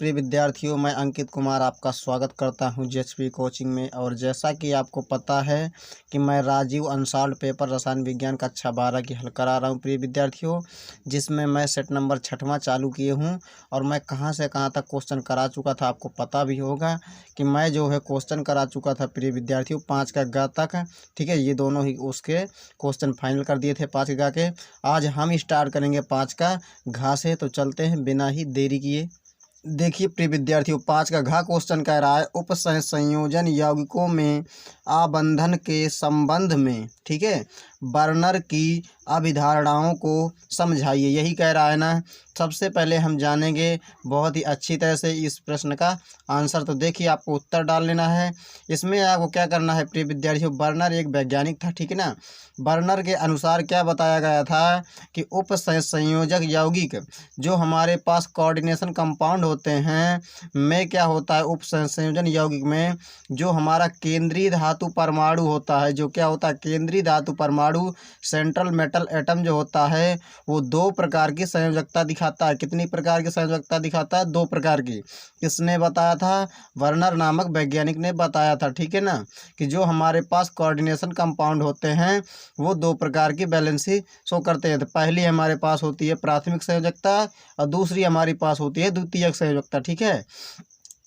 प्रिय विद्यार्थियों, मैं अंकित कुमार आपका स्वागत करता हूं जेएचपी कोचिंग में। और जैसा कि आपको पता है कि मैं राजीव अनसॉल्व्ड पेपर रसायन विज्ञान कक्षा 12 की हल करा रहा हूं प्रिय विद्यार्थियों, जिसमें मैं सेट नंबर 6वां चालू किए हूं। और मैं कहां से कहां तक क्वेश्चन करा चुका था आपको पता भी होगा कि मैं जो है क्वेश्चन करा चुका था प्रिय विद्यार्थियों 5 का ग तक। ठीक है, ये दोनों ही उसके क्वेश्चन फाइनल कर दिए थे 5 के ग के। आज हम स्टार्ट करेंगे 5 का घ से, तो चलते हैं बिना ही देरी किए। देखिए प्रिय विद्यार्थियों, 5 का घ क्वेश्चन कह रहा है उपसंयोजन यौगिकों में आबंधन के संबंध में, ठीक है, बर्नर की अभिधारणाओं को समझाइए। यही कह रहा है ना। सबसे पहले हम जानेंगे बहुत ही अच्छी तरह से इस प्रश्न का आंसर। तो देखिए, आपको उत्तर डाल लेना है। इसमें आपको क्या करना है प्रिय विद्यार्थियों, बर्नर एक वैज्ञानिक था, ठीक है ना। बर्नर के अनुसार क्या बताया गया था कि उपसंयोजक यौगिक जो हमारे पास कोऑर्डिनेशन कंपाउंड होते हैं में क्या होता है, उपसंयोजन यौगिक में जो हमारा केंद्रीय धातु परमाणु होता है, जो क्या होता है केंद्रीय धातु परमाणु, सेंट्रल मेटल एटम जो होता है, वो 2 प्रकार की संयोजकता दिखाता है। कितनी प्रकार की संयोजकता दिखाता है? 2 प्रकार की। किसने बताया था? बर्नर नामक वैज्ञानिक ने बताया था, ठीक है ना, कि जो हमारे पास कोऑर्डिनेशन कंपाउंड होते हैं वो 2 प्रकार की बैलेंसी शो करते हैं। तो पहली हमारे पास होती है प्राथमिक संयोजकता और दूसरी हमारी पास होती है द्वितीयक संयोजकता, ठीक है।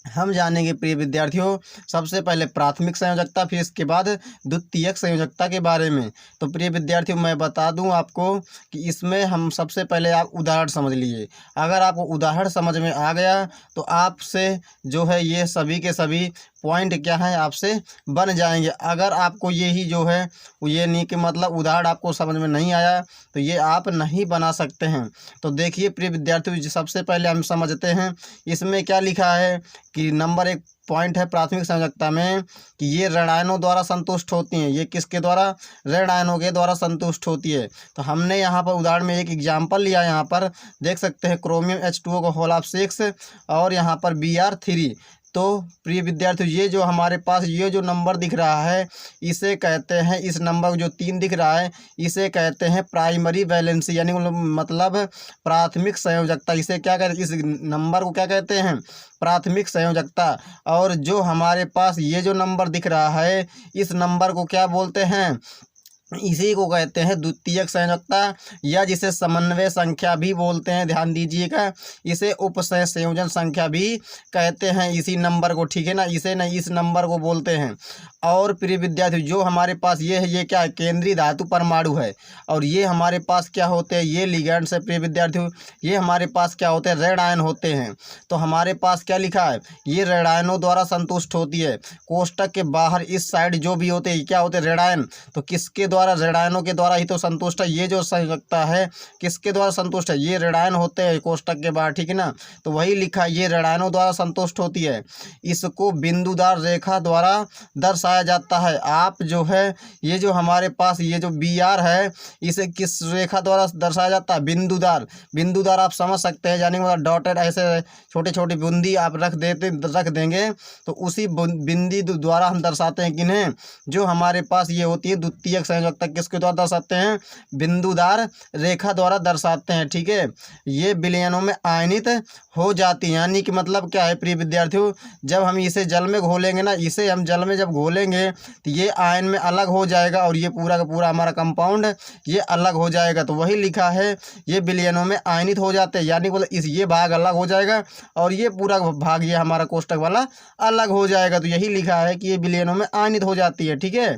हम जानेंगे प्रिय विद्यार्थियों सबसे पहले प्राथमिक संयोजकता, फिर इसके बाद द्वितीयक संयोजकता के बारे में। तो प्रिय विद्यार्थियों, मैं बता दूं आपको कि इसमें हम सबसे पहले आप उदाहरण समझ लीजिए। अगर आपको उदाहरण समझ में आ गया तो आपसे जो है ये सभी के सभी पॉइंट क्या है आपसे बन जाएंगे। अगर आपको यही जो है ये नहीं कि मतलब उदाहरण आपको समझ में नहीं आया तो ये आप नहीं बना सकते हैं। तो देखिए प्रिय विद्यार्थियों, सबसे पहले हम समझते हैं इसमें क्या लिखा है कि नंबर 1 पॉइंट है प्राथमिक संयोजकता में कि ये ऋण आयनों द्वारा संतुष्ट होती हैं। ये किसके द्वारा? ऋण आयनों के द्वारा संतुष्ट होती है। तो हमने यहाँ पर उदाहरण में एक एग्जाम्पल लिया, यहाँ पर देख सकते हैं क्रोमियम H2O को होल ऑफ 6 और यहाँ पर Br3। तो प्रिय विद्यार्थियों, ये जो हमारे पास ये जो नंबर दिख रहा है इसे कहते हैं, इस नंबर जो 3 दिख रहा है इसे कहते हैं प्राइमरी वैलेंसी, यानी मतलब प्राथमिक संयोजकता। इसे क्या कहते हैं? इस नंबर को क्या कहते हैं? प्राथमिक संयोजकता। और जो हमारे पास ये जो नंबर दिख रहा है इस नंबर को क्या बोलते हैं? इसी को कहते हैं द्वितीयक संयोजकता, या जिसे समन्वय संख्या भी बोलते हैं। ध्यान दीजिएगा, इसे उपसंयोजन संख्या भी कहते हैं इसी नंबर को, ठीक है ना। इसे नहीं, इस नंबर को बोलते हैं। और प्रिय विद्यार्थी, जो हमारे पास ये है ये क्या है? केंद्रीय धातु परमाणु है। और ये हमारे पास क्या होते हैं? ये लिगैंड्स है प्रिय विद्यार्थियों। ये हमारे पास क्या होते हैं? ऋण आयन होते हैं। तो हमारे पास क्या लिखा है? ये ऋण आयनों द्वारा संतुष्ट होती है। कोष्टक के बाहर इस साइड जो भी होते हैं क्या होते हैं? ऋण आयन। तो किसके द्वारा? ऋण आयनों के द्वारा ही तो संतुष्ट है। ये जो संयोजकता है किसके द्वारा संतुष्ट है? ये ऋण आयन होते हैं कोष्टक के बाहर, ठीक है ना। तो वही लिखा है ये ऋण आयनों द्वारा संतुष्ट होती है। इसको बिंदुदार रेखा द्वारा दर्शाया जाता है। आप जो है ये जो हमारे पास ये जो Br है इसे किस रेखा द्वारा दर्शाया जाता है? बिंदुदार। बिंदुदार आप समझ सकते हैं, यानी मतलब डॉटेड ऐसे छोटे छोटे बूंदी आप रख देंगे तो उसी बिंदी द्वारा हम दर्शाते हैं किन्हें? जो हमारे पास ये होती है द्वितीयक संयोजकता। किसके द्वारा दर्शाते हैं? बिंदुदार रेखा द्वारा दर्शाते हैं, ठीक है। ये विलयनों में आयनित हो जाती है, यानी कि मतलब क्या है प्रिय विद्यार्थियों, जब हम इसे जल में घोलेंगे ना, इसे हम जल में जब घोलेंगे तो ये आयन में अलग हो जाएगा और ये पूरा का पूरा हमारा कंपाउंड ये अलग हो जाएगा। तो वही लिखा है ये विलयनों में आयनित हो जाते हैं, यानी मतलब इस ये भाग अलग हो जाएगा और ये पूरा भाग ये हमारा कोष्टक वाला अलग हो जाएगा। तो यही लिखा है कि ये विलयनों में आयनित हो जाती है, ठीक है।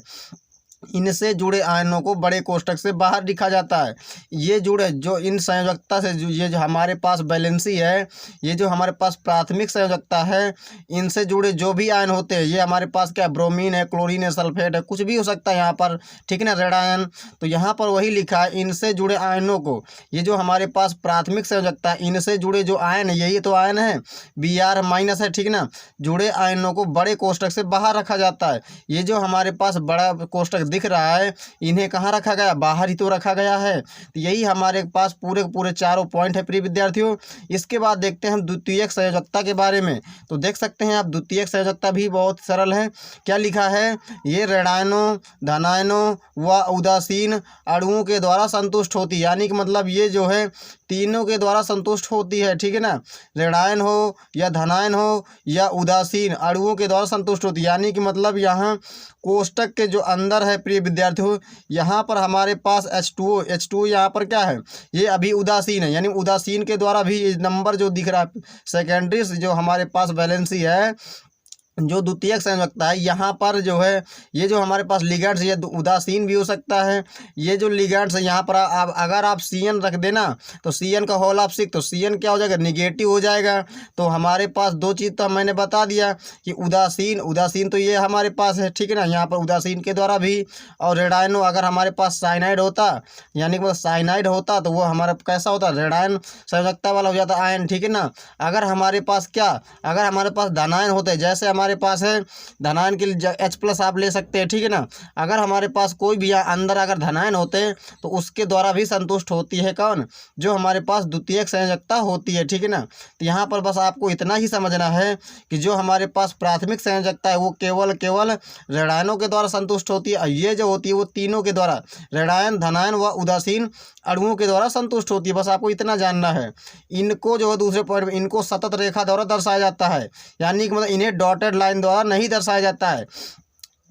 इनसे जुड़े आयनों को बड़े कोष्टक से बाहर लिखा जाता है। ये जुड़े जो इन संयोजकता से ये जो हमारे पास बैलेंसी है, ये जो हमारे पास प्राथमिक संयोजकता है, इनसे जुड़े जो भी आयन होते हैं ये हमारे पास क्या ब्रोमीन है, क्लोरीन है, सल्फेट है, कुछ भी हो सकता है यहाँ पर, ठीक है ना, ऋण आयन। तो यहाँ पर वही लिखा है इनसे जुड़े आयनों को, ये जो हमारे पास प्राथमिक संयोजकता है इनसे जुड़े जो आयन है यही तो आयन है Br- है, ठीक ना। जुड़े आयनों को बड़े कोष्टक से बाहर रखा जाता है। ये जो हमारे पास बड़ा कोष्टक दिख रहा है इन्हें कहाँ रखा गया? बाहर ही तो रखा गया है। तो यही हमारे पास पूरे पूरे चारों पॉइंट है प्रिय विद्यार्थियों। इसके बाद देखते हैं हम द्वितीयक संयोजकता के बारे में। तो देख सकते हैं आप द्वितीयक संयोजकता भी बहुत सरल है। क्या लिखा है? ये ऋणायनों, धनायनों व उदासीन अणुओं के द्वारा संतुष्ट होती है, यानी कि मतलब ये जो है तीनों के द्वारा संतुष्ट होती है, ठीक है ना। ऋणायन हो या धनायन हो या उदासीन अणुओं के द्वारा संतुष्ट होती है। यानी कि मतलब यहाँ कोष्टक के जो अंदर है प्रिय विद्यार्थियों, यहाँ पर हमारे पास H2O यहाँ पर क्या है, ये अभी उदासीन है। यानी उदासीन के द्वारा भी ये नंबर जो दिख रहा है सेकेंडरी जो हमारे पास वैलेंसी है, जो द्वितीयक संयोजकता है, यहाँ पर जो है ये जो हमारे पास लिगेंड्स ये उदासीन भी हो सकता है। ये जो लिगेंड्स है यहाँ पर आप अगर आप CN रख देना तो CN का होल ऑफ 6 तो CN क्या हो जाएगा, निगेटिव हो जाएगा। तो हमारे पास दो चीज़ तो मैंने बता दिया कि उदासीन तो ये हमारे पास है, ठीक है ना। यहाँ पर उदासीन के द्वारा भी। और रेडायनो अगर हमारे पास साइनाइड होता, यानी कि साइनाइड होता तो वो हमारा कैसा होता, रेडायन संयोजकता वाला हो जाता आयन, ठीक है ना। अगर हमारे पास अगर हमारे पास धनायन होते, जैसे हमारे पास है धनायन के लिए H+ आप ले सकते हैं, ठीक है ना। अगर हमारे पास कोई भी अंदर अगर धनायन होते तो उसके द्वारा भी संतुष्ट होती है कौन, जो हमारे पास द्वितीयक संयोजकता होती है, ठीक है ना। तो यहाँ पर बस आपको इतना ही समझना है कि जो हमारे पास प्राथमिक संयोजकता है वो केवल ऋणायनों के द्वारा संतुष्ट होती है। और ये जो होती है वो तीनों के द्वारा, ऋणायन, धनायन व उदासीन अणुओं के द्वारा संतुष्ट होती है। बस आपको इतना जानना है। इनको जो है दूसरे पॉइंट में इनको सतत रेखा द्वारा दर्शाया जाता है, यानी कि मतलब इन्हें डॉटेड लाइन द्वारा नहीं दर्शाया जाता है।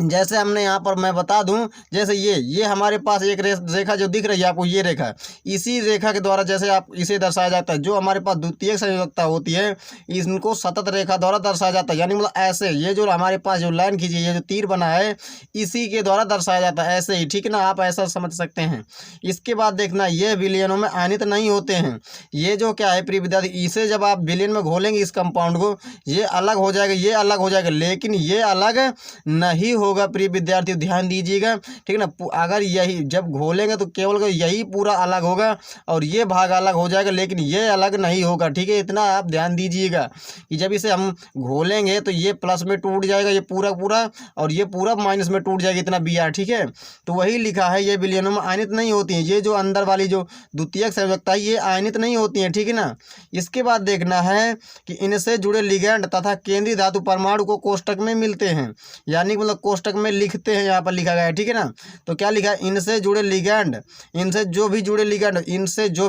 जैसे हमने यहाँ पर मैं बता दूं, जैसे ये हमारे पास एक रेखा जो दिख रही है आपको, ये रेखा, इसी रेखा के द्वारा जैसे आप इसे दर्शाया जाता है। जो हमारे पास द्वितीयक संयोजकता होती है इनको सतत रेखा द्वारा दर्शाया जाता है। यानी मतलब ऐसे, ये जो हमारे पास जो लाइन खींची, ये जो तीर बना है इसी के द्वारा दर्शाया जाता है, ऐसे ही, ठीक है ना। आप ऐसा समझ सकते हैं। इसके बाद देखना, ये विलयनों में आयनित नहीं होते हैं। ये जो क्या है प्रिय विद्यार्थी, इसे जब आप विलयन में घोलेंगे इस कंपाउंड को, ये अलग हो जाएगा, ये अलग हो जाएगा, लेकिन ये अलग नहीं होगा प्रिय विद्यार्थियों, ध्यान दीजिएगा, ठीक है ना। अगर यही जब घोलेंगे तो केवल यही पूरा अलग होगा और ये भाग अलग हो जाएगा, लेकिन ये अलग नहीं होगा, ठीक है। इतना आप ध्यान दीजिएगा कि जब इसे हम घोलेंगे तो ये प्लस में टूट जाएगा, ये पूरा और ये पूरा माइनस में टूट जाएगा, इतना Br, ठीक है। तो वही लिखा है, ये विलयनों में आयनित नहीं होती हैं। ये जो अंदर वाली जो द्वितीयक संयोजकता है ये आयनित नहीं होती हैं, ठीक है ना। इसके बाद देखना है कि इनसे जुड़े लिगैंड तथा केंद्रीय धातु परमाणु को कोष्टक में मिलते हैं, यानी मतलब कोष्टक में लिखते हैं, यहाँ पर लिखा गया है, ठीक है ना। तो क्या लिखा है, इनसे जुड़े लिगैंड, इनसे जो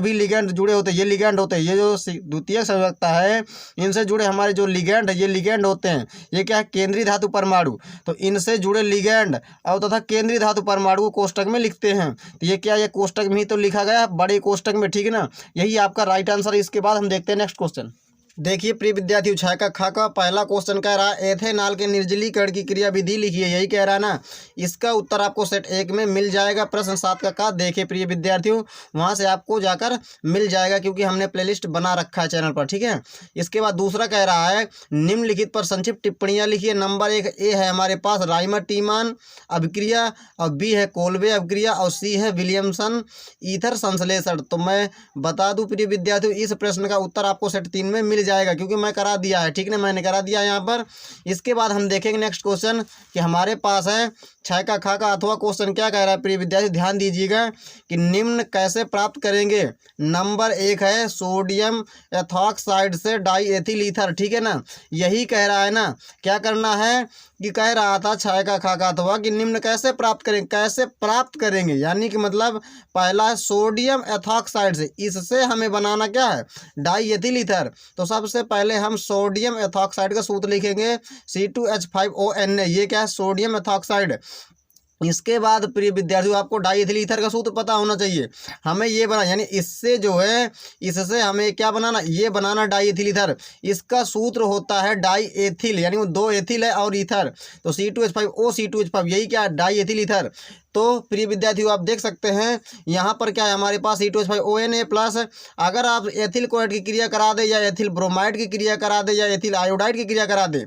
भी लिगैंड जुड़े होते हैं, ये लिगैंड होते हैं। ये जो द्वितीयक संयोजकता है इनसे जुड़े हमारे जो लिगैंड है ये लिगैंड होते हैं। ये क्या है, केंद्रीय धातु परमाणु। तो इनसे जुड़े लिगैंड और तथा केंद्रीय धातु परमाणु को कोष्टक में लिखते हैं। तो ये क्या, ये कोष्टक में ही तो लिखा गया है, बड़े कोष्टक में, ठीक है ना। यही आपका राइट आंसर है। इसके बाद हम देखते हैं नेक्स्ट क्वेश्चन। देखिए प्रिय विद्यार्थियों, 6 का ख का पहला क्वेश्चन कह रहा है एथेनॉल के निर्जलीकरण की क्रिया विधि लिखिए, यही कह रहा है ना। इसका उत्तर आपको सेट 1 में मिल जाएगा। प्रश्न 7 का क देखिए प्रिय विद्यार्थियों, वहां से आपको जाकर मिल जाएगा क्योंकि हमने प्लेलिस्ट बना रखा है चैनल पर, ठीक है। इसके बाद दूसरा कह रहा है निम्नलिखित पर संक्षिप्त टिप्पणियां लिखिए। नंबर 1 ए है हमारे पास राइमर टीमान अभिक्रिया, और बी है कोल्बे अभिक्रिया, और सी है विलियमसन ईथर संश्लेषण। तो मैं बता दूं प्रिय विद्यार्थियों, इस प्रश्न का उत्तर आपको सेट 3 में मिल जाएगा क्योंकि मैं करा दिया है, ठीक है ना, मैंने करा दिया यहाँ पर। इसके बाद हम देखेंगे नेक्स्ट क्वेश्चन कि हमारे पास है 6 का ख का अथवा क्वेश्चन क्या कह रहा है प्रिय विद्यार्थी, ध्यान दीजिएगा कि निम्न कैसे प्राप्त करेंगे। नंबर 1 है सोडियम एथॉक्साइड से डाईएथिल ईथर, ठीक है ना, यही कह रहा है ना। क्या करना है कि कह रहा था 6 का ख का अथवा कि निम्न कैसे प्राप्त करेंगे, यानी कि मतलब पहला है सोडियम एथॉक्साइड से, इससे हमें बनाना क्या है, डाईएथिल ईथर। तो सबसे पहले हम सोडियम एथॉक्साइड का सूत्र लिखेंगे C2H5ONA, ये क्या है, सोडियम एथॉक्साइड। इसके बाद प्रिय विद्यार्थियों आपको डाईएथिल ईथर का सूत्र पता होना चाहिए। हमें ये बना, यानी इससे जो है, इससे हमें क्या बनाना, ये बनाना डाईएथिल ईथर। इसका सूत्र होता है डाईएथिल, यानी वो 2 एथिल है और ईथर, तो C2H5O C2H5, यही क्या, डाईएथिल ईथर। तो प्रिय विद्यार्थियों आप देख सकते हैं यहाँ पर क्या है हमारे पास C2H5ONA प्लस, अगर आप एथिल क्लोराइड की क्रिया करा दे या एथिल ब्रोमाइड की क्रिया करा दे या एथिल आयोडाइड की क्रिया करा दे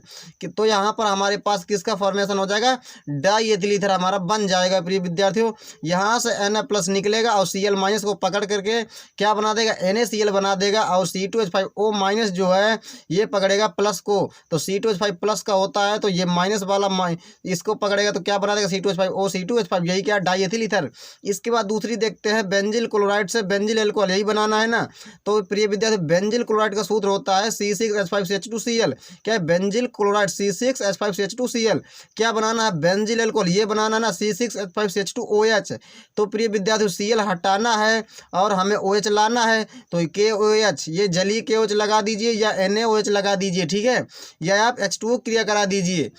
तो यहाँ पर हमारे पास किसका फॉर्मेशन हो जाएगा, डाईएथिल ईथर हमारा बन जाएगा। प्रिय विद्यार्थियों यहाँ से Na+ निकलेगा और Cl- को पकड़ करके क्या बना देगा, NaCl बना देगा, और C2H5O- जो है ये पकड़ेगा प्लस को, तो C2H5 प्लस का होता है, तो ये माइनस वाला इसको पकड़ेगा तो क्या बना देगा, C2H5O C2H5, यही क्या डाई एथिल ईथर। इसके बाद दूसरी देखते हैं बेंजिल क्लोराइड से बेंजिल एल्कोहल, यही बनाना है ना। तो प्रिय विद्यार्थी बेंजिल क्लोराइड का सूत्र होता है C6H5CH2Cl। क्या है बेंजिल क्लोराइड C6H5CH2Cl। क्या बनाना है बेंजिल एल्कोहल, ये बनाना है ना C6H5CH2OH। तो प्रिय विद्यार्थी Cl हटाना है और हमें OH लाना है, तो KOH ये जलीय KOH लगा दीजिए या NaOH लगा दीजिए, ठीक है, या आप H2O क्रिया करा दीजिए।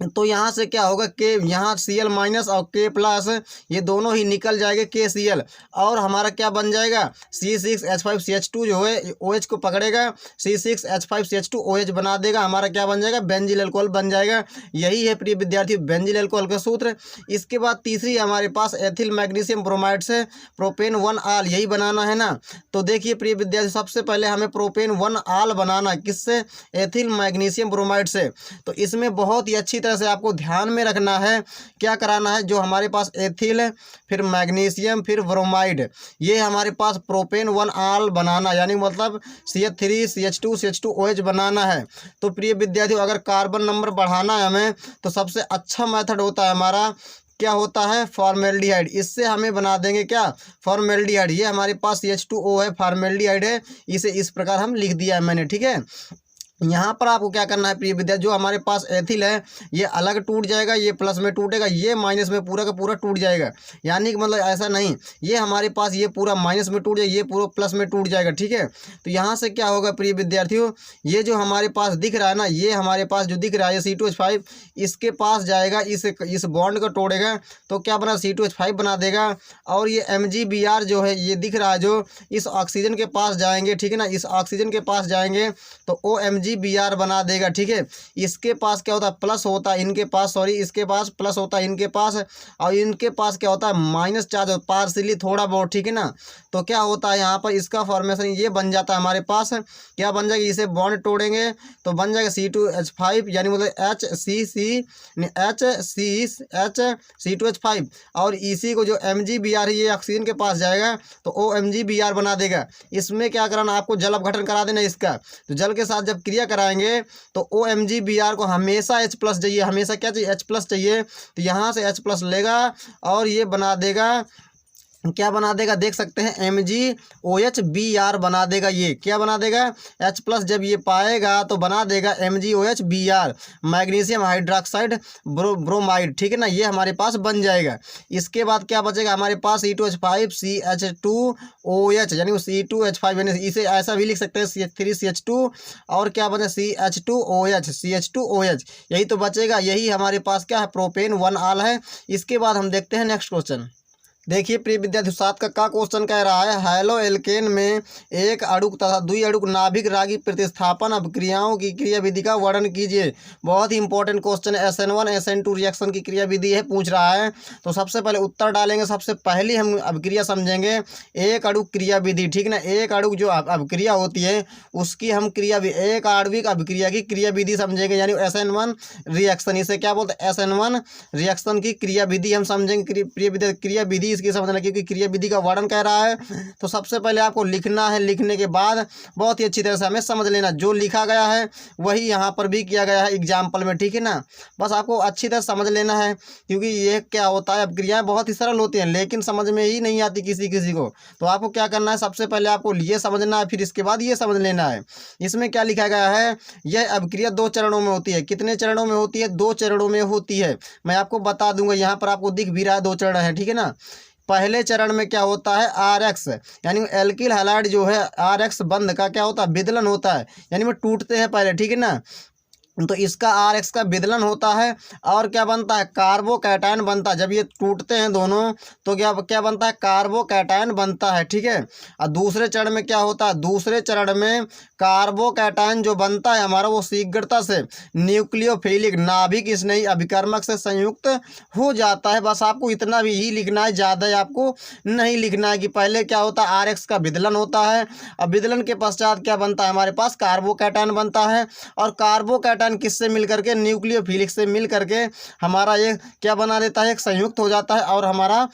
तो यहाँ से क्या होगा के यहाँ Cl माइनस और K प्लस ये दोनों ही निकल जाएंगे KCl, और हमारा क्या बन जाएगा C6H5CH2 जो है OH को पकड़ेगा C6H5CH2OH बना देगा, हमारा क्या बन जाएगा बेंजिल अल्कोहल बन जाएगा। यही है प्रिय विद्यार्थी बेंजिल अल्कोहल का सूत्र। इसके बाद तीसरी हमारे पास एथिल मैग्नीशियम ब्रोमाइड से प्रोपेन 1 आल, यही बनाना है ना। तो देखिए प्रिय विद्यार्थी सबसे पहले हमें प्रोपेन 1 आल बनाना है, किससे, एथिल मैग्नीशियम ब्रोमाइड से। तो इसमें बहुत ही अच्छी तरह से आपको ध्यान में रखना है, क्या कराना है, जो हमारे पास एथिल फिर मैग्नीशियम फिर ब्रोमाइड, ये हमारे पास प्रोपेन 1 आल बनाना, यानी मतलब CH3CH2CH2OH बनाना है। तो प्रिय विद्यार्थियों अगर कार्बन नंबर बढ़ाना है हमें, तो सबसे अच्छा मेथड होता है हमारा, क्या होता है, फॉर्मेल्डिहाइड। इससे हमें बना देंगे क्या, फॉर्मेल्डिहाइड। ये हमारे पास CH2O है, फॉर्मेल्डिहाइड है, इसे इस प्रकार हम लिख दिया है मैंने, ठीक है। यहाँ पर आपको क्या करना है प्रिय विद्यार्थी, जो हमारे पास एथिल है ये अलग टूट जाएगा, ये प्लस में टूटेगा, ये माइनस में पूरा का पूरा टूट जाएगा, यानी कि मतलब ऐसा नहीं, ये हमारे पास ये पूरा माइनस में टूट जाएगा, ये पूरा प्लस में टूट जाएगा, ठीक है। तो यहाँ से क्या होगा प्रिय विद्यार्थियों, ये जो हमारे पास दिख रहा है ना, ये हमारे पास जो दिख रहा है C2H5 इसके पास जाएगा, इस बॉन्ड को तोड़ेगा, तो क्या बना C2H5 बना देगा, और ये MgBr जो है ये दिख रहा है जो इस ऑक्सीजन के पास जाएंगे, ठीक है ना, इस ऑक्सीजन के पास जाएंगे तो OMgBr बना देगा, ठीक है। इसके पास क्या होता है, प्लस होता है इनके पास, सॉरी इसके पास प्लस होता है इनके पास, और इनके पास क्या होता है माइनस चार्ज पार्शियली थोड़ा बहुत, ठीक है ना। तो क्या होता है यहाँ पर इसका फॉर्मेशन ये बन जाता है हमारे पास, क्या बन जाएगा, इसे बॉन्ड तोड़ेंगे तो बन जाएगा C2H5, यानी मतलब HC2H5, और इसी को जो MgBr है ये ऑक्सीजन के पास जाएगा तो OMgBr बना देगा। इसमें क्या कराना, आपको जल अपघटन करा देना इसका, तो जल के साथ जब क्रिया कराएंगे तो OMgBr को हमेशा H+ चाहिए, हमेशा क्या चाहिए, H+ चाहिए, तो यहाँ से H+ लेगा और ये बना देगा, क्या बना देगा, देख सकते हैं MgOHBr बना देगा। ये क्या बना देगा, H+ जब ये पाएगा तो बना देगा MgOHBr, मैग्नीशियम हाइड्रोक्साइड ब्रोमाइड, ठीक है ना, ये हमारे पास बन जाएगा। इसके बाद क्या बचेगा हमारे पास C2H5CH2OH, यानी C2H5, यानी इसे ऐसा भी लिख सकते हैं CH3CH2, और क्या बने CH2OH, यही तो बचेगा। यही हमारे पास क्या है, प्रोपेन 1 आल है। इसके बाद हम देखते हैं नेक्स्ट क्वेश्चन। देखिए प्रिय विद्यार्थी 7 का क्वेश्चन कह रहा है, हैलो एल्केन में एक अणु तथा दुई अणु नाभिक रागी प्रतिस्थापन अभिक्रियाओं की क्रिया विधि का वर्णन कीजिए। बहुत ही इंपॉर्टेंट क्वेश्चन है, SN1 SN2 रिएक्शन की क्रिया विधि है, पूछ रहा है। तो सबसे पहले उत्तर डालेंगे, सबसे पहले हम अभिक्रिया समझेंगे एक अणु क्रिया विधि, ठीक ना। एक अणु जो अभिक्रिया होती है उसकी हम एक आणविक अभिक्रिया की क्रिया विधि समझेंगे, यानी SN1 रिएक्शन, इसे क्या बोलते हैं, SN1 रिएक्शन की क्रिया विधि हम समझेंगे। प्रिय विद्यार्थी क्रिया विधि इसकी समझना, क्योंकि क्रिया विधि का वर्णन कह रहा है तो सबसे पहले आपको लिखना है, लिखने के बाद बहुत ही अच्छी तरह से हमें समझ लेना, जो लिखा गया है वही यहाँ पर भी किया गया है एग्जाम्पल में, ठीक है ना। बस आपको अच्छी तरह समझ लेना है, क्योंकि ये क्या होता है, अभिक्रियाएं बहुत ही सरल होती हैं लेकिन समझ में ही नहीं आती किसी किसी को। तो आपको क्या करना है, सबसे पहले आपको ये समझना है, फिर इसके बाद ये समझ लेना है। इसमें क्या लिखा गया है, यह अभिक्रिया 2 चरणों में होती है। कितने चरणों में होती है, 2 चरणों में होती है। मैं आपको बता दूंगा, यहाँ पर आपको दिख भी रहा है 2 चरण है, ठीक है ना। पहले चरण में क्या होता है, RX, यानी एल्किल हैलाइड जो है RX बंध का क्या होता है, विदलन होता है, यानी वो टूटते हैं पहले, ठीक है ना। तो इसका RX का विदलन होता है और क्या बनता है, कार्बोकैटायन बनता है। जब ये टूटते हैं दोनों तो क्या बनता है, कार्बोकैटायन बनता है, ठीक है। और दूसरे चरण में क्या होता है, दूसरे चरण में कार्बोकैटायन जो बनता है हमारा वो शीघ्रता से न्यूक्लियोफिलिक नाभिक स्नेही अभिकर्मक से संयुक्त हो जाता है। बस आपको इतना भी ही लिखना है, ज़्यादा आपको नहीं लिखना है कि पहले क्या होता है, RX का विदलन होता है, और विदलन के पश्चात क्या बनता है, हमारे पास कार्बोकैटायन बनता है, और कार्बोकैटायन किससे मिल करके, न्यूक्लियोफिलिक से मिल करके हमारा ये क्या बना देता है, एक संयुक्त हो जाता है और हमारा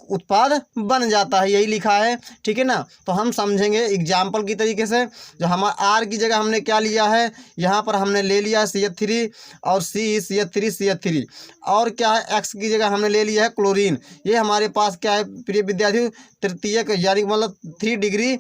उत्पाद बन जाता है, यही लिखा है, ठीक है ना। तो हम समझेंगे एग्जाम्पल की तरीके से। जो हमारा आर की जगह हमने क्या लिया है, यहाँ पर हमने ले लिया है CH3 और CH3 और क्या है एक्स की जगह हमने ले लिया है क्लोरीन। ये हमारे पास क्या है प्रिय विद्यार्थियों, तृतीयक यानी मतलब 3 डिग्री,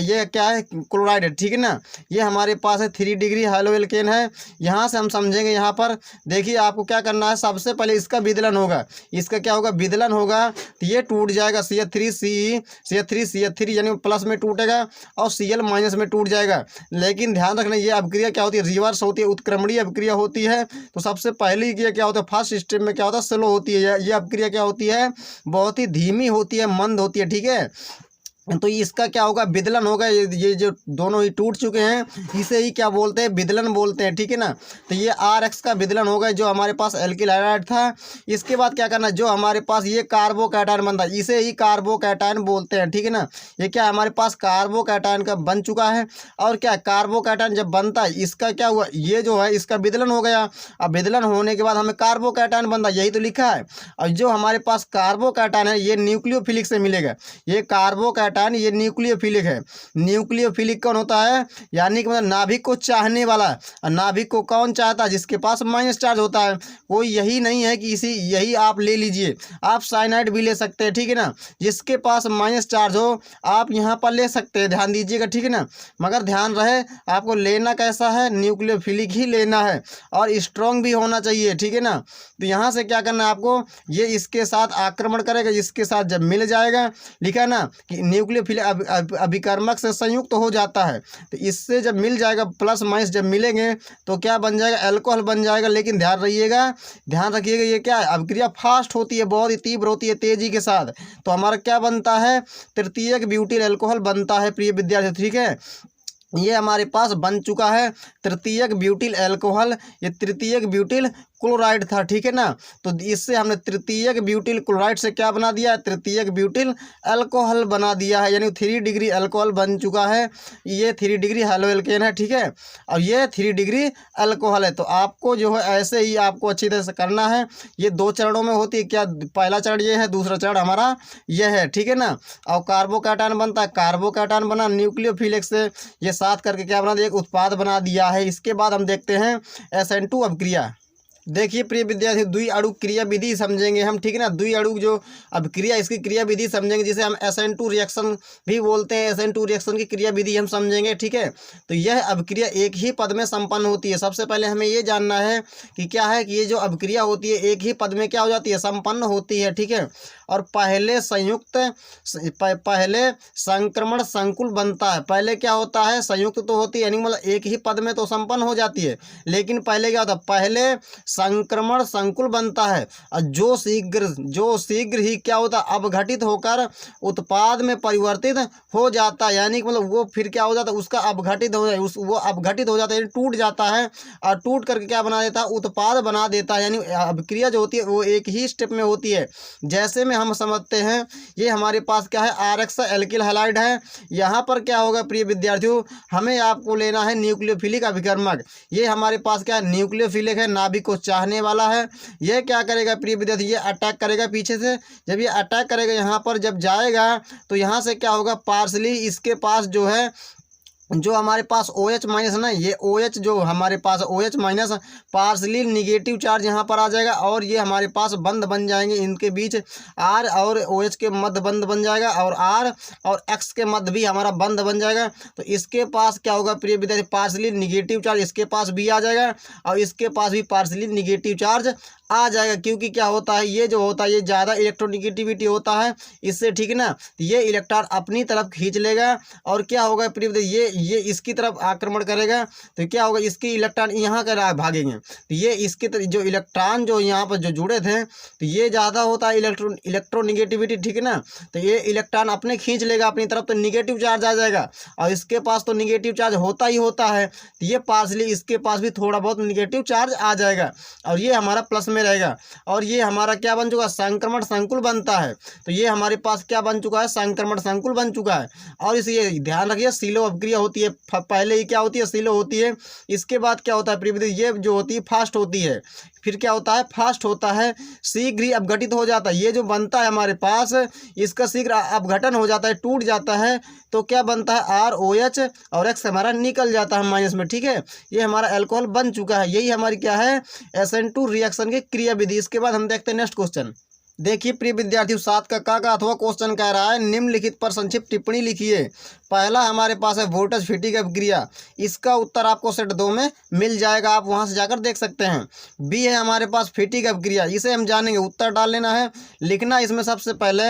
ये क्या है क्लोराइड है, ठीक है ना। ये हमारे पास है 3 डिग्री हेलो एल्केन है। यहाँ से हम समझेंगे, यहाँ पर देखिए आपको क्या करना है, सबसे पहले इसका विदलन होगा, इसका क्या होगा विदलन होगा, तो ये टूट जाएगा CH3 यानी प्लस में टूटेगा और Cl माइनस में टूट जाएगा। लेकिन ध्यान रखना ये अभिक्रिया क्या होती है, रिवर्स होती है, उत्क्रमणीय अभिक्रिया होती है। तो सबसे पहली क्रिया क्या होता है, फर्स्ट स्टेप में क्या होता है स्लो होती है, ये अभिक्रिया क्या होती है बहुत ही धीमी होती है, मंद होती है, ठीक है। तो इसका क्या होगा विदलन होगा, ये जो दोनों ही टूट चुके हैं इसे ही क्या बोलते हैं विदलन बोलते हैं, ठीक है ना। तो ये RX का विदलन होगा जो हमारे पास एल्किल हाइड्राइड था। इसके बाद क्या करना, जो हमारे पास ये कार्बोकैटायन बनता है इसे ही कार्बोकैटायन बोलते हैं, ठीक है ना। ये क्या हमारे पास कार्बोकैटायन का बन चुका है। और क्या कार्बोकैटायन जब बनता है इसका क्या हुआ, ये जो है इसका विदलन हो गया। अब विदलन होने के बाद हमें कार्बोकैटायन बनता है, यही तो लिखा है। और जो हमारे पास कार्बोकैटायन है ये न्यूक्लियोफिलिक से मिलेगा। ये कार्बोकैटायन ये न्यूक्लियोफिलिक है। न्यूक्लियोफिलिक कौन होता है, यानी कि मतलब नाभिक को चाहने वाला। और नाभिक को कौन चाहता है, जिसके पास माइनस चार्ज होता है। कोई यही नहीं है कि इसी यही आप ले लीजिए, आप साइनाइड भी ले सकते हैं, ठीक है ना। जिसके पास माइनस चार्ज हो आप यहाँ पर ले सकते हैं, ध्यान दीजिएगा, ठीक है ना। मगर ध्यान रहे आपको लेना कैसा है, न्यूक्लियोफिलिक ही लेना है और स्ट्रॉन्ग भी होना चाहिए, ठीक है ना। तो यहाँ से क्या करना है आपको, ये इसके साथ आक्रमण करेगा, इसके साथ जब मिल जाएगा, लिखा ना कि न्यूक्लियोफिलिक अभिकर्मक से संयुक्त हो जाता है। तो इससे जब मिल जाएगा प्लस माइनस जब मिलेंगे तो क्या बन जाएगा, अल्कोहल बन जाएगा। लेकिन ध्यान रखिएगा ये क्या है अभिक्रिया फास्ट होती है, बहुत ही तीव्र होती है, तेजी के साथ। तो हमारा क्या बनता है, तृतीयक ब्यूटिल अल्कोहल बनता है प्रिय विद्यार्थी, ठीक है। ये हमारे पास बन चुका है तृतीयक ब्यूटिल अल्कोहल, ये तृतीयक ब्यूटिल क्लोराइड था, ठीक है ना। तो इससे हमने तृतीयक ब्यूटिल क्लोराइड से क्या बना दिया, तृतीयक ब्यूटिल अल्कोहल बना दिया है, यानी 3 डिग्री अल्कोहल बन चुका है। ये 3 डिग्री हेलो एल्केन है, ठीक है। और ये 3 डिग्री अल्कोहल है। तो आपको जो है ऐसे ही आपको अच्छी तरह से करना है। ये 2 चरणों में होती है, क्या पहला चरण ये है, दूसरा चरण हमारा यह है, ठीक है ना। और कार्बोकैटायन बनता है, कार्बोकैटायन बना न्यूक्लियोफिलिक से, ये साथ करके क्या बना दिया, एक उत्पाद बना दिया है। इसके बाद हम देखते हैं SN2 अभिक्रिया। देखिए प्रिय विद्यार्थी द्वि अणु क्रिया विधि समझेंगे हम, ठीक है ना। द्वि अणु जो अभिक्रिया इसकी क्रिया विधि समझेंगे, जिसे हम SN2 रिएक्शन भी बोलते हैं। SN2 रिएक्शन की क्रिया विधि हम समझेंगे, ठीक है। तो यह अभिक्रिया एक ही पद में संपन्न होती है। सबसे पहले हमें ये जानना है कि क्या है कि ये जो अभिक्रिया होती है एक ही पद में क्या हो जाती है, संपन्न होती है, ठीक है। और पहले संक्रमण संकुल बनता है। पहले क्या होता है, संयुक्त तो होती है, यानी मतलब एक ही पद में तो संपन्न हो जाती है। लेकिन पहले क्या होता है, पहले संक्रमण संकुल बनता है। और जो शीघ्र ही क्या होता है, अपघटित होकर उत्पाद में परिवर्तित हो जाता है। यानी कि मतलब वो फिर क्या हो जाता है, उसका अपघटित हो जाए, वो अपघटित हो जाता है, यानी टूट जाता है। और टूट करके क्या बना देता है, उत्पाद बना देता है। यानी अभिक्रिया जो होती है वो एक ही स्टेप में होती है। जैसे में हम समझते हैं, ये हमारे पास क्या है, RX एल्किल हैलाइड है। यहाँ पर क्या होगा प्रिय विद्यार्थियों, हमें आपको लेना है न्यूक्लियोफिलिक अभिकर्मक। ये हमारे पास क्या है, न्यूक्लियोफिलिक है, नाभिक को चाहने वाला है। ये क्या करेगा प्रिय विद्यार्थी, ये अटैक करेगा पीछे से। जब ये अटैक करेगा यहाँ पर जब जाएगा तो यहाँ से क्या होगा, पार्सली इसके पास जो है, जो हमारे पास OH माइनस ना, ये OH जो हमारे पास OH minus partially negative charge यहाँ पर आ जाएगा। और ये हमारे पास बंध बन जाएंगे, इनके बीच R और OH के मध्य बंध बन जाएगा, और R और X के मध्य भी हमारा बंध बन जाएगा। तो इसके पास क्या होगा प्रिय विद्यार्थी, पार्सली निगेटिव चार्ज इसके पास भी आ जाएगा और इसके पास भी पार्सली निगेटिव चार्ज आ जाएगा। क्योंकि क्या होता है, ये जो होता है ये ज़्यादा इलेक्ट्रोनिगेटिविटी होता है इससे, ठीक है ना। तो ये इलेक्ट्रॉन अपनी तरफ खींच लेगा और क्या होगा प्रिय विद्यार्थी, ये इसकी तरफ आक्रमण करेगा। तो क्या होगा, इसके इलेक्ट्रॉन यहाँ कर भागेंगे। तो ये इसके जो इलेक्ट्रॉन जो यहाँ पर जो जुड़े थे, तो ये ज़्यादा होता है इलेक्ट्रोनिगेटिविटी, ठीक है ना। तो ये इलेक्ट्रॉन अपने खींच लेगा अपनी तरफ, तो निगेटिव चार्ज आ जाएगा। और इसके पास तो निगेटिव चार्ज होता ही होता है, तो ये पार्सली इसके पास भी थोड़ा बहुत निगेटिव चार्ज आ जाएगा और ये हमारा प्लस में रहेगा। और ये हमारा क्या बन चुका है, संक्रमण संकुल बनता है। तो ये हमारे पास क्या बन चुका है, संक्रमण संकुल बन चुका है। और इसे ध्यान रखिए, सिलो अभिक्रिया होती है, पहले ही क्या होती है, सिलो होती है। इसके बाद क्या होता है प्रिय विद्यार्थी, ये जो होती है फास्ट होती है। फिर क्या होता है, फास्ट होता है, शीघ्र ही अपघटित हो जाता है। ये जो बनता है हमारे पास, इसका शीघ्र अपघटन हो जाता है, टूट जाता है। तो क्या बनता है, ROH और X हमारा निकल जाता है माइनस में, ठीक है। ये हमारा अल्कोहल बन चुका है। यही हमारी क्या है, SN2 रिएक्शन की क्रिया विधि। इसके बाद हम देखते हैं नेक्स्ट क्वेश्चन। देखिए प्रिय विद्यार्थियों, 7 का अथवा क्वेश्चन कह रहा है, निम्नलिखित पर संक्षिप्त टिप्पणी लिखिए। पहला हमारे पास है वोल्टेज फिटिंग अभिक्रिया। इसका उत्तर आपको सेट 2 में मिल जाएगा, आप वहां से जाकर देख सकते हैं। बी है हमारे पास फिटिंग अभिक्रिया, इसे हम जानेंगे, उत्तर डाल लेना है। लिखना इसमें सबसे पहले,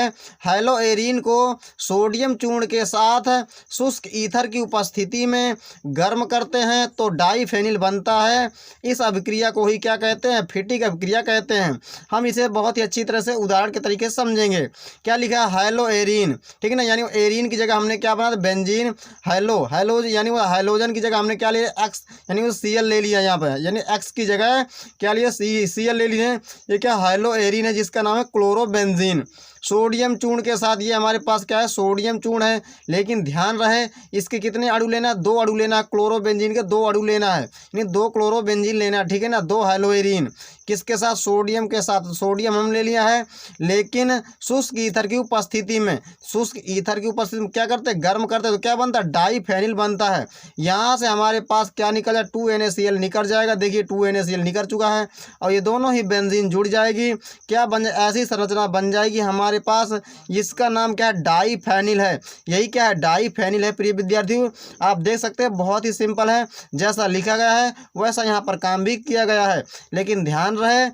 हैलोएरिन को सोडियम चूर्ण के साथ शुष्क ईथर की उपस्थिति में गर्म करते हैं तो डाईफेनिल बनता है। इस अभिक्रिया को ही क्या कहते हैं, फिटिंग अभिक्रिया कहते हैं। हम इसे बहुत ही अच्छी तरह से उदाहरण के तरीके से समझेंगे। क्या लिखा है, हैलोएरिन, ठीक है ना, यानी एरिन की जगह हमने क्या बना, बेंजीन। हैलो यानी वो हाइड्रोजन की जगह हमने क्या लिया, एक्स, यानी वो Cl ले लिया यहाँ पे, यानी एक्स की जगह क्या लिया, Cl ले लिए। ये क्या हैलोएरिन है जिसका नाम है क्लोरोबेंजीन। सोडियम चूर्ण के साथ ये हमारे पास क्या है, सोडियम चूर्ण है, लेकिन ध्यान रहे इसके कितने अणु लेना है, 2 अणु लेना है। क्लोरोबेंजीन के 2 अणु लेना है, यानी 2 क्लोरोबेंजीन लेना है, ठीक है ना। 2 हैलोएरिन किसके साथ, सोडियम के साथ। सोडियम हम ले लिया है, लेकिन शुष्क ईथर की उपस्थिति में, शुष्क ईथर की उपस्थिति में क्या करते हैं, गर्म करते हैं, तो क्या बनता है, डाईफेनिल बनता है। यहाँ से हमारे पास क्या निकल जाए, 2NaCl निकल जाएगा। देखिए 2NaCl निकल चुका है, और ये दोनों ही बेंजीन जुड़ जाएगी। क्या बन जाए, ऐसी संरचना बन जाएगी हमारे पास, इसका नाम क्या है, डाईफेनिल है। यही क्या है, डाईफेनिल है। प्रिय विद्यार्थियों, आप देख सकते हैं बहुत ही सिंपल है, जैसा लिखा गया है वैसा यहाँ पर काम भी किया गया है। लेकिन ध्यान रहे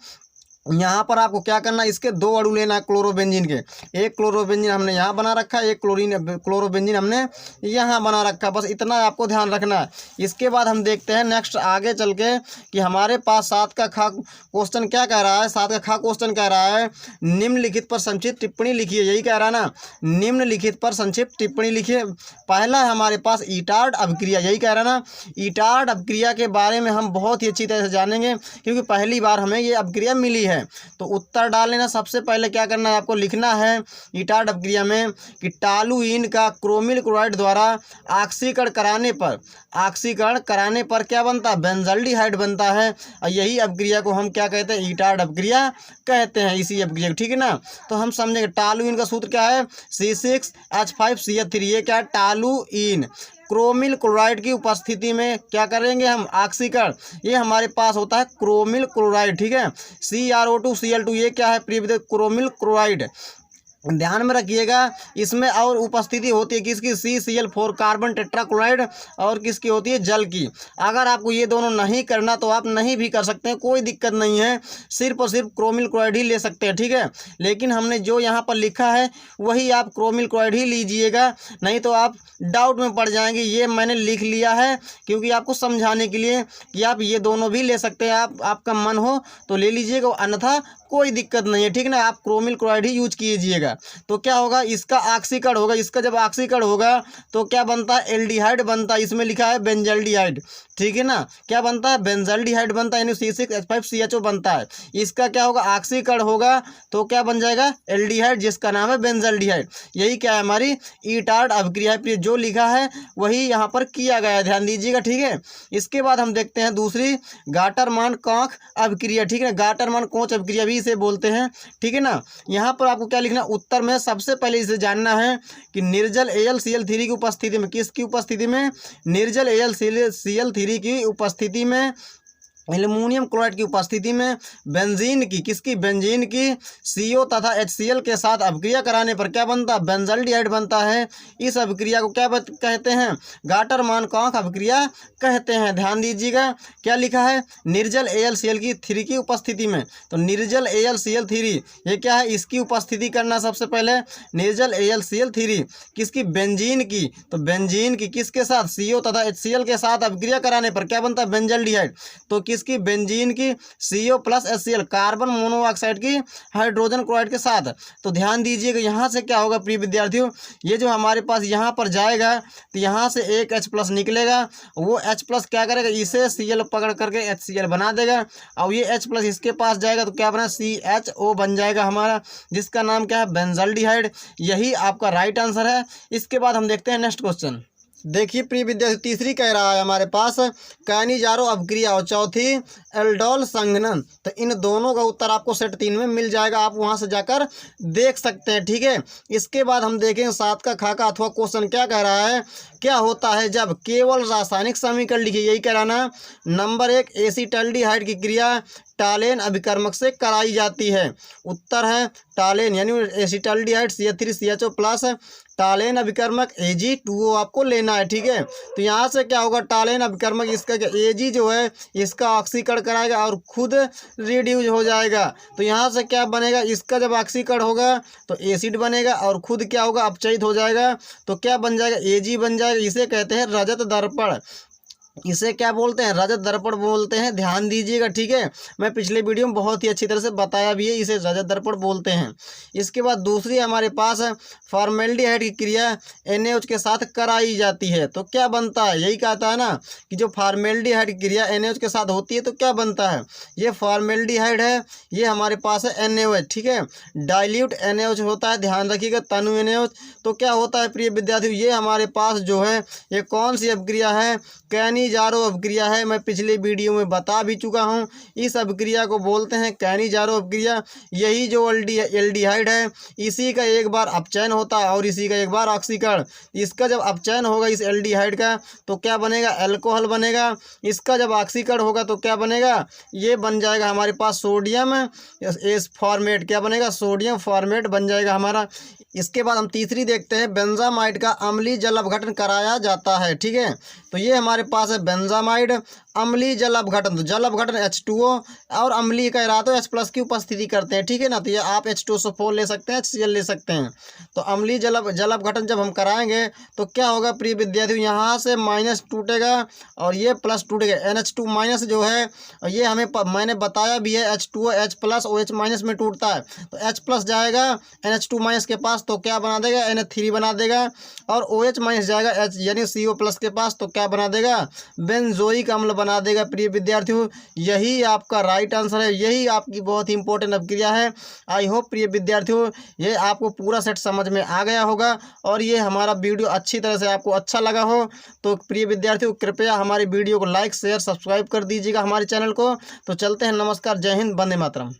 यहाँ पर आपको क्या करना है, इसके 2 अणु लेना है क्लोरोबेंजीन के। एक क्लोरोबेंजीन हमने यहाँ बना रखा है, एक क्लोरोबेंजीन हमने यहाँ बना रखा है, बस इतना आपको ध्यान रखना है। इसके बाद हम देखते हैं नेक्स्ट आगे चल के कि हमारे पास 7 का ख क्वेश्चन क्या कह रहा है। 7 का ख क्वेश्चन कह रहा है, निम्नलिखित पर संक्षिप्त टिप्पणी लिखिए। यही कह रहा है ना, निम्नलिखित पर संक्षिप्त टिप्पणी लिखिए। पहला है हमारे पास ईटार्ड अभिक्रिया। यही कह रहा है ना, ईटार्ड अभिक्रिया के बारे में हम बहुत ही अच्छी तरह से जानेंगे, क्योंकि पहली बार हमें ये अभिक्रिया मिली है। तो उत्तर डाल लेना। सबसे पहले क्या करना है, आपको लिखना है ईटार्ड अभिक्रिया में कि टालुइन का क्रोमिल क्लोराइड द्वारा ऑक्सीकरण कराने पर क्या बनता है, बेंजल्डिहाइड बनता है। और यही अभिक्रिया को हम क्या कहते हैं, ईटार्ड अभिक्रिया कहते हैं, इसी अभिक्रिया को, ठीक है ना। तो हम समझेंगे टालुइन का सूत्र क्या है, C6H5CH3। ये क्या है, टालुइन क्रोमिल क्लोराइड की उपस्थिति में क्या करेंगे हम, ऑक्सीकरण। ये हमारे पास होता है क्रोमिल क्लोराइड, ठीक है। CrO2Cl2 ये क्या है, प्रिय विद्यार्थी, क्रोमिल क्लोराइड। ध्यान में रखिएगा, इसमें और उपस्थिति होती है किसकी, CCl4 कार्बन टेट्राक्लोराइड, और किसकी होती है, जल की। अगर आपको ये दोनों नहीं करना तो आप नहीं भी कर सकते हैं, कोई दिक्कत नहीं है, सिर्फ और सिर्फ क्रोमिल क्लोराइड ही ले सकते हैं, ठीक है। लेकिन हमने जो यहाँ पर लिखा है वही आप क्रोमिल क्लोराइड ही लीजिएगा, नहीं तो आप डाउट में पड़ जाएंगे। ये मैंने लिख लिया है क्योंकि आपको समझाने के लिए कि आप ये दोनों भी ले सकते हैं, आपका मन हो तो ले लीजिएगा, अन्यथा कोई दिक्कत नहीं है, ठीक ना। आप क्रोमिल क्लोराइड ही यूज कीजिएगा। तो क्या होगा, इसका ऑक्सीकरण होगा। इसका जब ऑक्सीकरण होगा तो क्या बनता है, एल्डिहाइड बनता है। इसमें लिखा है बेंजल्डिहाइड, ठीक है ना। क्या बनता है, बेंजल्डिहाइड बनता है, यानी C6H5CHO बनता है। इसका क्या होगा, ऑक्सीकरण होगा तो क्या बन जाएगा, एल्डिहाइड, जिसका नाम है बेंजल्डिहाइड। यही क्या है, हमारी ईटार्ड अभिक्रिया है। जो लिखा है वही यहाँ पर किया गया है, ध्यान दीजिएगा, ठीक है। इसके बाद हम देखते हैं दूसरी, गाटरमान कॉख अभिक्रिया, ठीक है। गाटरमान कोच अभिक्रिया भी इसे बोलते हैं, ठीक है ना। यहाँ पर आपको क्या लिखना, उत्तर में सबसे पहले इसे जानना है कि निर्जल AlCl3 की उपस्थिति में, किसकी उपस्थिति में, निर्जल AlCl3 की उपस्थिति में, एल्युमिनियम क्लोराइड की उपस्थिति में बेंजीन की, किसकी, बेंजीन की CO तथा HCl के साथ अभिक्रिया कराने पर क्या बनता है, बेंजल्डिहाइड बनता है। इस अभिक्रिया को क्या कहते हैं, गाटरमान कॉख अभिक्रिया कहते हैं। ध्यान दीजिएगा, क्या लिखा है, निर्जल AlCl3 की उपस्थिति में। तो निर्जल AlCl3 ये क्या है, इसकी उपस्थिति करना सबसे पहले, निर्जल AlCl3 किसकी, बेंजीन की। तो बेंजीन की किसके साथ, CO तथा HCl के साथ अभिक्रिया कराने पर क्या बनता है, बेंजल्डिहाइड। तो किसकी, बेंजीन की CO plus HCl, carbon monoxide की हाइड्रोजन क्लोराइड के साथ। तो ध्यान दीजिएगा, यहाँ से क्या होगा प्रिय विद्यार्थियों, ये जो हमारे पास यहाँ पर जाएगा तो यहाँ से एक H प्लस निकलेगा, वो H प्लस क्या करेगा, इसे Cl पकड़ करके HCl बना देगा, और ये H प्लस इसके पास जाएगा तो क्या बना, CHO बन जाएगा हमारा, जिसका नाम क्या है, बेंजल्डिहाइड। यही आपका राइट आंसर है। इसके बाद हम देखते हैं नेक्स्ट क्वेश्चन। देखिए प्रिय विद्यार्थी, तीसरी कह रहा है हमारे पास कायनिजारो अभिक्रिया और चौथी एल्डोल संघनन। तो इन दोनों का उत्तर आपको सेट 3 में मिल जाएगा, आप वहां से जाकर देख सकते हैं। ठीक है, इसके बाद हम देखें 7 का खा का अथवा क्वेश्चन क्या कह रहा है, क्या होता है जब केवल रासायनिक समीकरण लिखिए, यही कराना। नंबर 1, एसिटाल्डिहाइड की क्रिया टालेन अभिकर्मक से कराई जाती है। उत्तर है टालेन यानी एसिटाल्डिहाइड CH3CHO प्लस टालेन अभिकर्मक Ag2O आपको लेना है। ठीक है, तो यहाँ से क्या होगा, टालेन अभिकर्मक इसका Ag जो है इसका ऑक्सीकरण कराएगा और खुद रिड्यूज हो जाएगा। तो यहाँ से क्या बनेगा, इसका जब ऑक्सीकरण होगा तो एसिड बनेगा और खुद क्या होगा, अपचयित हो जाएगा। तो क्या बन जाएगा, Ag बन जाएगा। इसे कहते हैं रजत दर्पण, इसे क्या बोलते हैं, रजत दर्पण बोलते हैं। ध्यान दीजिएगा। ठीक है, मैं पिछले वीडियो में बहुत ही अच्छी तरह से बताया भी है, इसे रजत दर्पण बोलते हैं। इसके बाद दूसरी हमारे पास फॉर्मेल्डिहाइड की क्रिया NaOH के साथ कराई जाती है। तो क्या बनता है, यही कहता है ना कि जो फॉर्मेल्डिहाइड की क्रिया NaOH के साथ होती है तो क्या बनता है, ये फॉर्मेल्डिहाइड है, ये हमारे पास है NaOH। ठीक है, डाइल्यूट NaOH होता है, ध्यान रखिएगा, तनु NaOH। तो क्या होता है प्रिय विद्यार्थी, ये हमारे पास जो है ये कौन सी अभिक्रिया है, कायनिजारो अभिक्रिया है। मैं पिछले वीडियो में बता भी चुका हूँ, इस अभिक्रिया को बोलते हैं कायनिजारो अभिक्रिया। यही जो एल्डिहाइड है इसी का एक बार अपचयन होता है और इसी का एक बार ऑक्सीकरण। इसका जब अपचयन होगा इस एल्डिहाइड का तो क्या बनेगा, अल्कोहल बनेगा। इसका जब ऑक्सीकरण होगा तो क्या बनेगा, ये बन जाएगा हमारे पास सोडियम एस फॉर्मेट, क्या बनेगा, सोडियम फॉर्मेट बन जाएगा हमारा। इसके बाद हम तीसरी देखते हैं, बेंजामाइड का अम्लीय जल अपघटन कराया जाता है। ठीक है, तो ये हमारे पास है बेंजामाइड अम्लीय जल अपघटन। तो जल अपघटन H2O और अम्लीय कह रहा तो H+ की उपस्थिति करते हैं। ठीक है ना, तो ये आप H2SO4 ले सकते हैं, HCl ले सकते हैं। तो अम्लीय जल अपघटन जब हम कराएंगे तो क्या होगा प्रिय विद्यार्थियों, यहाँ से माइनस टूटेगा और ये प्लस टूटेगा। NH2 माइनस जो है ये हमें मैंने बताया भी है, H2O H+ OH- में टूटता है। तो H+ जाएगा NH2 माइनस के पास तो क्या बना देगा, NH3 बना देगा और OH- जाएगा H यानी CO+ के पास तो क्या बना देगा, बेंजोइक अम्ल बना देगा। प्रिय विद्यार्थियों, यही आपका राइट आंसर है, यही आपकी बहुत ही इंपॉर्टेंट अभिक्रिया है। आई होप प्रिय विद्यार्थियों ये आपको पूरा सेट समझ में आ गया होगा और ये हमारा वीडियो अच्छी तरह से आपको अच्छा लगा हो तो प्रिय विद्यार्थियों कृपया हमारी वीडियो को लाइक शेयर सब्सक्राइब कर दीजिएगा हमारे चैनल को। तो चलते हैं, नमस्कार, जय हिंद, वंदे मातरम।